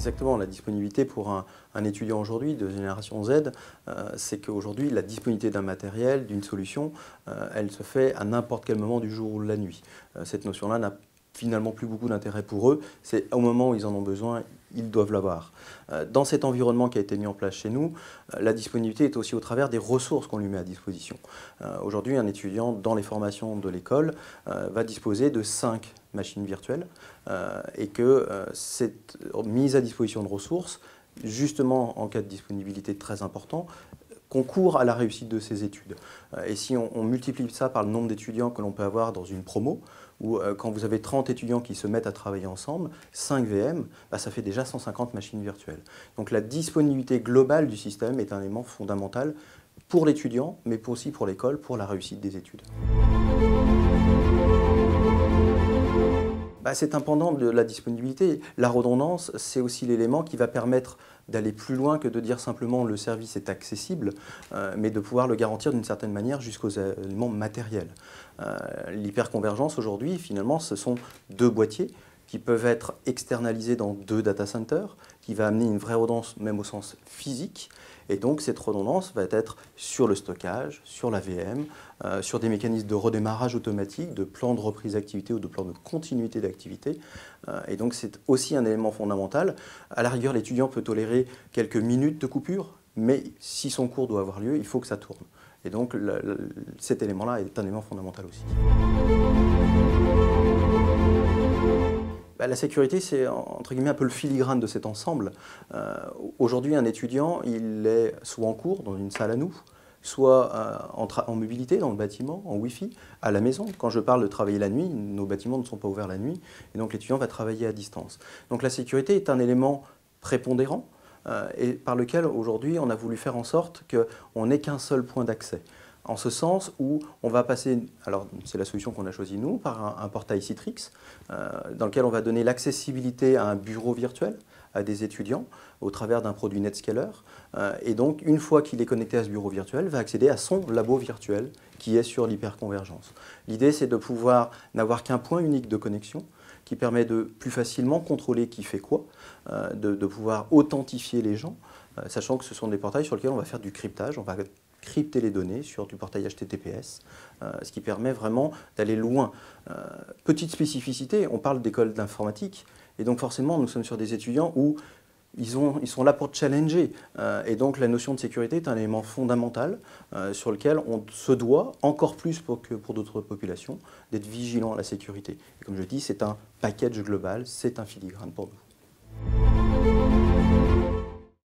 Exactement, la disponibilité pour un étudiant aujourd'hui de génération Z, c'est qu'aujourd'hui, la disponibilité d'un matériel, d'une solution, elle se fait à n'importe quel moment du jour ou de la nuit. Cette notion-là n'a finalement plus beaucoup d'intérêt pour eux. C'est au moment où ils en ont besoin, ils doivent l'avoir. Dans cet environnement qui a été mis en place chez nous, la disponibilité est aussi au travers des ressources qu'on lui met à disposition. Aujourd'hui, un étudiant dans les formations de l'école va disposer de 5 machines virtuelles et que cette mise à disposition de ressources, justement en cas de disponibilité très important, concourt à la réussite de ses études. Et si on multiplie ça par le nombre d'étudiants que l'on peut avoir dans une promo, ou quand vous avez 30 étudiants qui se mettent à travailler ensemble, 5 VM, ça fait déjà 150 machines virtuelles. Donc la disponibilité globale du système est un élément fondamental pour l'étudiant, mais aussi pour l'école, pour la réussite des études. C'est un pendant de la disponibilité. La redondance, c'est aussi l'élément qui va permettre d'aller plus loin que de dire simplement le service est accessible, mais de pouvoir le garantir d'une certaine manière jusqu'aux éléments matériels. L'hyperconvergence aujourd'hui, finalement, ce sont 2 boîtiers qui peuvent être externalisés dans 2 data centers, qui va amener une vraie redondance même au sens physique. Et donc cette redondance va être sur le stockage, sur la VM, sur des mécanismes de redémarrage automatique, de plan de reprise d'activité ou de plan de continuité d'activité. Et donc c'est aussi un élément fondamental. À la rigueur, l'étudiant peut tolérer quelques minutes de coupure, mais si son cours doit avoir lieu, il faut que ça tourne. Et donc cet élément-là est un élément fondamental aussi. La sécurité, c'est entre guillemets un peu le filigrane de cet ensemble. Aujourd'hui, un étudiant, il est soit en cours, dans une salle à nous, soit en mobilité dans le bâtiment, en Wi-Fi, à la maison. Quand je parle de travailler la nuit, nos bâtiments ne sont pas ouverts la nuit, et donc l'étudiant va travailler à distance. Donc la sécurité est un élément prépondérant, et par lequel aujourd'hui on a voulu faire en sorte qu'on n'ait qu'un seul point d'accès. En ce sens où on va passer, alors c'est la solution qu'on a choisie nous, par un portail Citrix, dans lequel on va donner l'accessibilité à un bureau virtuel, à des étudiants, au travers d'un produit NetScaler. Et donc, une fois qu'il est connecté à ce bureau virtuel, va accéder à son labo virtuel qui est sur l'hyperconvergence. L'idée, c'est de pouvoir n'avoir qu'un point unique de connexion, qui permet de plus facilement contrôler qui fait quoi, de pouvoir authentifier les gens, sachant que ce sont des portails sur lesquels on va faire du cryptage, on va crypter les données sur du portail HTTPS, ce qui permet vraiment d'aller loin. Petite spécificité, on parle d'école d'informatique, et donc forcément nous sommes sur des étudiants où ils sont là pour challenger, et donc la notion de sécurité est un élément fondamental sur lequel on se doit, encore plus que pour d'autres populations, d'être vigilant à la sécurité. Et comme je dis, c'est un package global, c'est un filigrane pour nous.